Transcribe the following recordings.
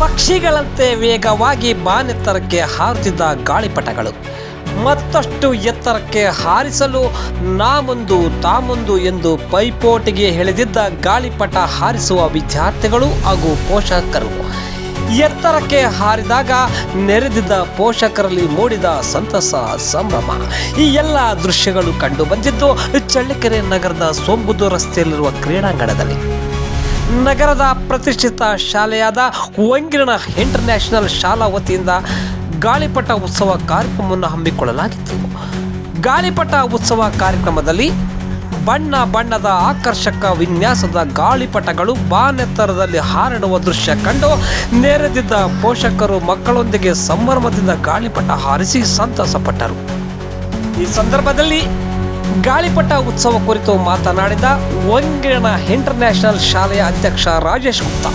ಪಕ್ಷಿಗಳಂತೆ ವೇಗವಾಗಿ ಬಾನೆತ್ತರಕ್ಕೆ ಹಾರುತ್ತಿದ್ದ ಗಾಳಿಪಟಗಳು ಮತ್ತಷ್ಟು ಎತ್ತರಕ್ಕೆ ಹಾರಿಸಲು ನಾ ಮುಂದು ತಾ ಮುಂದು ಎಂದು ಪೈಪೋಟಿಗೆ ಎಳೆದಿದ್ದ ಗಾಳಿಪಟ ಹಾರಿಸುವ ವಿದ್ಯಾರ್ಥಿಗಳು ಹಾಗೂ ಪೋಷಕರು. ಎತ್ತರಕ್ಕೆ ಹಾರಿದಾಗ ನೆರೆದಿದ್ದ ಪೋಷಕರಲ್ಲಿ ಮೂಡಿದ ಸಂತಸ, ಸಂಭ್ರಮ. ಈ ಎಲ್ಲ ದೃಶ್ಯಗಳು ಕಂಡು ಬಂದಿದ್ದು ಚಳ್ಳಕೆರೆ ನಗರದ ಸೋಂಬುದು ರಸ್ತೆಯಲ್ಲಿರುವ ಕ್ರೀಡಾಂಗಣದಲ್ಲಿ. ನಗರದ ಪ್ರತಿಷ್ಠಿತ ಶಾಲೆಯಾದ ವಂಗಿರಣ ಇಂಟರ್ನ್ಯಾಷನಲ್ ಶಾಲಾ ವತಿಯಿಂದ ಗಾಳಿಪಟ ಉತ್ಸವ ಕಾರ್ಯಕ್ರಮವನ್ನು ಹಮ್ಮಿಕೊಳ್ಳಲಾಗಿತ್ತು. ಗಾಳಿಪಟ ಉತ್ಸವ ಕಾರ್ಯಕ್ರಮದಲ್ಲಿ ಬಣ್ಣ ಬಣ್ಣದ ಆಕರ್ಷಕ ವಿನ್ಯಾಸದ ಗಾಳಿಪಟಗಳು ಬಾನೆತ್ತರದಲ್ಲಿ ಹಾರಾಡುವ ದೃಶ್ಯ ಕಂಡು ನೆರೆದಿದ್ದ ಪೋಷಕರು ಮಕ್ಕಳೊಂದಿಗೆ ಸಂಭ್ರಮದಿಂದ ಗಾಳಿಪಟ ಹಾರಿಸಿ ಸಂತಸಪಟ್ಟರು. ಈ ಸಂದರ್ಭದಲ್ಲಿ ಗಾಳಿಪಟ ಉತ್ಸವ ಕುರಿತು ಮಾತನಾಡಿದ ವಂಗಿರಣ ಇಂಟರ್ನ್ಯಾಷನಲ್ ಶಾಲೆಯ ಅಧ್ಯಕ್ಷ ರಾಜೇಶ್ ಗುಪ್ತಾ,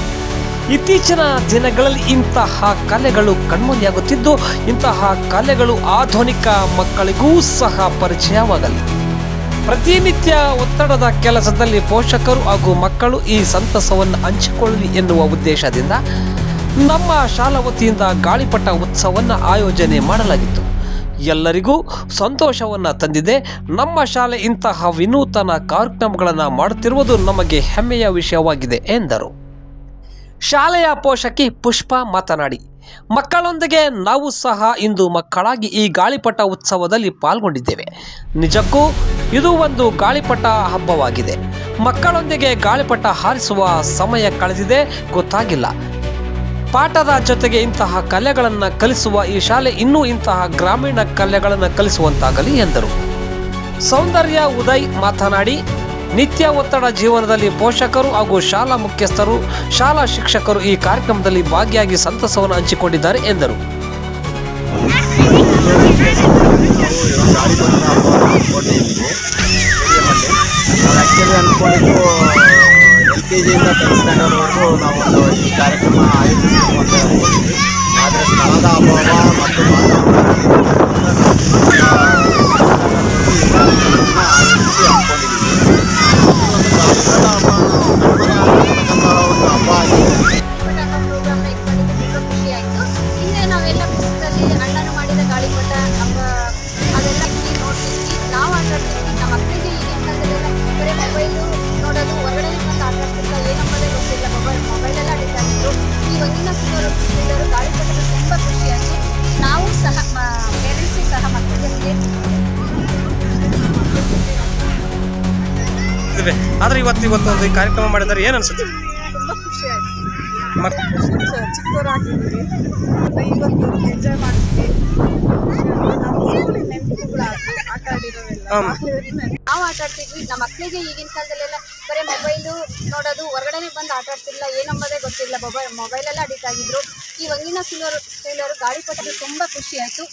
ಇತ್ತೀಚಿನ ದಿನಗಳಲ್ಲಿ ಇಂತಹ ಕಲೆಗಳು ಕಣ್ಮರೆಯಾಗುತ್ತಿದ್ದು, ಇಂತಹ ಕಲೆಗಳು ಆಧುನಿಕ ಮಕ್ಕಳಿಗೂ ಸಹ ಪರಿಚಯವಾಗಲಿ. ಪ್ರತಿನಿತ್ಯ ಒತ್ತಡದ ಕೆಲಸದಲ್ಲಿ ಪೋಷಕರು ಹಾಗೂ ಮಕ್ಕಳು ಈ ಸಂತಸವನ್ನು ಹಂಚಿಕೊಳ್ಳಲಿ ಎನ್ನುವ ಉದ್ದೇಶದಿಂದ ನಮ್ಮ ಶಾಲಾ ವತಿಯಿಂದ ಗಾಳಿಪಟ ಉತ್ಸವವನ್ನು ಆಯೋಜನೆ ಮಾಡಲಾಗಿತ್ತು. ಎಲ್ಲರಿಗೂ ಸಂತೋಷವನ್ನು ತಂದಿದೆ. ನಮ್ಮ ಶಾಲೆ ಇಂತಹ ವಿನೂತನ ಕಾರ್ಯಕ್ರಮಗಳನ್ನು ಮಾಡುತ್ತಿರುವುದು ನಮಗೆ ಹೆಮ್ಮೆಯ ವಿಷಯವಾಗಿದೆ ಎಂದರು. ಶಾಲೆಯ ಪೋಷಕಿ ಪುಷ್ಪ ಮಾತನಾಡಿ, ಮಕ್ಕಳೊಂದಿಗೆ ನಾವು ಸಹ ಇಂದು ಮಕ್ಕಳಾಗಿ ಈ ಗಾಳಿಪಟ ಉತ್ಸವದಲ್ಲಿ ಪಾಲ್ಗೊಂಡಿದ್ದೇವೆ. ನಿಜಕ್ಕೂ ಇದು ಒಂದು ಗಾಳಿಪಟ ಹಬ್ಬವಾಗಿದೆ. ಮಕ್ಕಳೊಂದಿಗೆ ಗಾಳಿಪಟ ಹಾರಿಸುವ ಸಮಯ ಕಳೆದಿದೆ ಗೊತ್ತಾಗಿಲ್ಲ. ಪಾಠದ ಜೊತೆಗೆ ಇಂತಹ ಕಲೆಗಳನ್ನು ಕಲಿಸುವ ಈ ಶಾಲೆ ಇನ್ನೂ ಇಂತಹ ಗ್ರಾಮೀಣ ಕಲೆಗಳನ್ನು ಕಲಿಸುವಂತಾಗಲಿ ಎಂದರು. ಸೌಂದರ್ಯ ಉದಯ್ ಮಾತನಾಡಿ, ನಿತ್ಯ ಒತ್ತಡ ಜೀವನದಲ್ಲಿ ಪೋಷಕರು ಹಾಗೂ ಶಾಲಾ ಮುಖ್ಯಸ್ಥರು, ಶಾಲಾ ಶಿಕ್ಷಕರು ಈ ಕಾರ್ಯಕ್ರಮದಲ್ಲಿ ಭಾಗಿಯಾಗಿ ಸಂತಸವನ್ನು ಹಂಚಿಕೊಂಡಿದ್ದಾರೆ ಎಂದರು. LKGಯಿಂದ 10th ಸ್ಟ್ಯಾಂಡರ್ಡ್ವರೆಗೂ ನಾವು ಈ ಕಾರ್ಯಕ್ರಮ ಆಯೋಜಿಸಬೇಕು ಅಂತ ಹೇಳಿದ್ವಿ. ಆದರೆ ಸ್ಥಳದ ಅಭಾವ ಮತ್ತು ಆಯೋಜಿಸಿ ಅಂದ್ಕೊಂಡಿದ್ದೀವಿ. ಒಂದು ಹಬ್ಬ ಆಗಿದೆ. ನಾವೆಲ್ಲ ಪುಸ್ತಕದಲ್ಲಿ ಅಣ್ಣನು ಮಾಡಿದ ಗಾಳಿಪಟ ಹಬ್ಬ ಅದೆಲ್ಲ ನೋಡ್ತೀವಿ, ನಾವು ಆಟಾಡ್ತೀವಿ. ನಮ್ಮ ಮಕ್ಕಳಿಗೆ ಈಗಿನ ಕಾಲದಲ್ಲೆಲ್ಲ ಬರೀ ಮೊಬೈಲು ನೋಡೋದು, ಹೊರಗಡೆ ಬಂದು ಆಟಾಡ್ತಿಲ್ಲ, ಏನಂಬದೇ ಗೊತ್ತಿಲ್ಲ. ಮೊಬೈಲೆಲ್ಲ ಅಡಿಕ್ಟ್ ಆಗಿದ್ರು. ಈ ಒಂದಿನ ಸಿಗೋರು ಗಾಳಿಪಟ ತುಂಬ ಖುಷಿಯಾಯಿತು. ನಾವು ಸಹ ಪೇರೆಂಟ್ಸಿಗೆ ಸಹ ಮಕ್ಕಳ ಜೊತೆಗೆ ಆದರೆ ಇವತ್ತು ಒಂದು ಕಾರ್ಯಕ್ರಮ ಮಾಡಿದರೆ ಏನು ಅನಿಸುತ್ತೆ? ತುಂಬ ಖುಷಿ ಆಯಿತು. ಚಿಕ್ಕವರಾಗಿದ್ದೀವಿ, ಇವತ್ತು ಎಂಜಾಯ್ ಮಾಡಿದ್ವಿ. ನಮ್ಮ ಸ್ಕೂಲಿನ ನೆನಪುಗಳು ಆಟ ಆಡಿರೋವೆಲ್ಲ ನಾವು ಆಟಾಡ್ತಿದ್ವಿ. ನಮ್ಮ ಮಕ್ಕಳಿಗೆ ಈಗಿನ ಕಾಲದಲ್ಲೆಲ್ಲ ಬರೀ ಮೊಬೈಲು ನೋಡೋದು, ಹೊರಗಡೆ ಬಂದು ಆಟಾಡ್ತಿಲ್ಲ, ಏನಂಬದೇ ಗೊತ್ತಿಲ್ಲ. ಮೊಬೈಲೆಲ್ಲ ಅಡಿಕ್ಟ್ ಆಗಿದ್ರು. ಈ ವಂಗಿನ ಸ್ಕೂಲರು ಗಾಳಿಪಟ ತುಂಬ ಖುಷಿ ಆಯಿತು.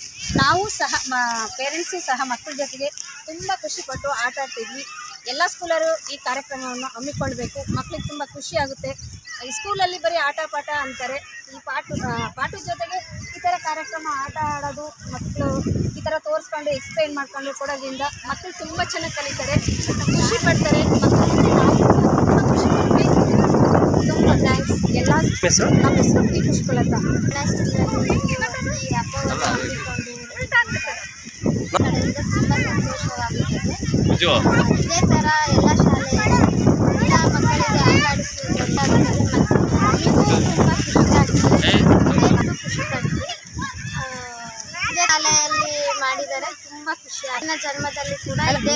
ನಾವು ಸಹ ಪೇರೆಂಟ್ಸಿಗೆ ಸಹ ಮಕ್ಕಳ ಜೊತೆಗೆ ತುಂಬ ಖುಷಿಪಟ್ಟು ಆಟ ಆಡ್ತಿದ್ವಿ. ಎಲ್ಲ ಸ್ಕೂಲರು ಈ ಕಾರ್ಯಕ್ರಮವನ್ನು ಹಮ್ಮಿಕೊಳ್ಬೇಕು. ಮಕ್ಕಳಿಗೆ ತುಂಬ ಖುಷಿ ಆಗುತ್ತೆ. ಈ ಸ್ಕೂಲಲ್ಲಿ ಬರೀ ಆಟ ಪಾಠ ಅಂತಾರೆ. ಈ ಪಾಠದ ಜೊತೆಗೆ ಈ ಥರ ಕಾರ್ಯಕ್ರಮ ಆಟ ಆಡೋದು, ಮಕ್ಕಳು ಈ ಥರ ತೋರಿಸ್ಕೊಂಡು ಎಕ್ಸ್ಪ್ಲೈನ್ ಮಾಡ್ಕೊಂಡು ಕೊಡೋದ್ರಿಂದ ಮಕ್ಕಳು ತುಂಬ ಚೆನ್ನಾಗಿ ಕಲಿತಾರೆ, ಖುಷಿ ಪಡ್ತಾರೆ. ಮಕ್ಕಳು ಖುಷಿ ಪಡ್ತೀವಿ. ತುಂಬ ಥ್ಯಾಂಕ್ಸ್. ಎಲ್ಲ ನಮ್ಮ ಹೆಸರು ಪಿ ಪುಷ್ಪಲತಾ. ಈ ಹಬ್ಬವನ್ನು ಹಮ್ಮಿಕೊಂಡು ತುಂಬ ಸಂತೋಷವಾಗುತ್ತದೆ. ಇದೇ ಥರ ಎಲ್ಲ ಶಾಲೆಯ ಎಲ್ಲ ಮಕ್ಕಳಿಗೆ ಆಟ ಆಡಿಸಿ ಗೊತ್ತಾಗುತ್ತದೆ. ತುಂಬ ಖುಷಿ ಪಡ್ತೀವಿ. ಇದೇ ಶಾಲೆಯಲ್ಲಿ ಮಾಡಿದರೆ ತುಂಬ ಖುಷಿ. ನನ್ನ ಜನ್ಮದಲ್ಲಿ ಕೂಡ ಇದೆ.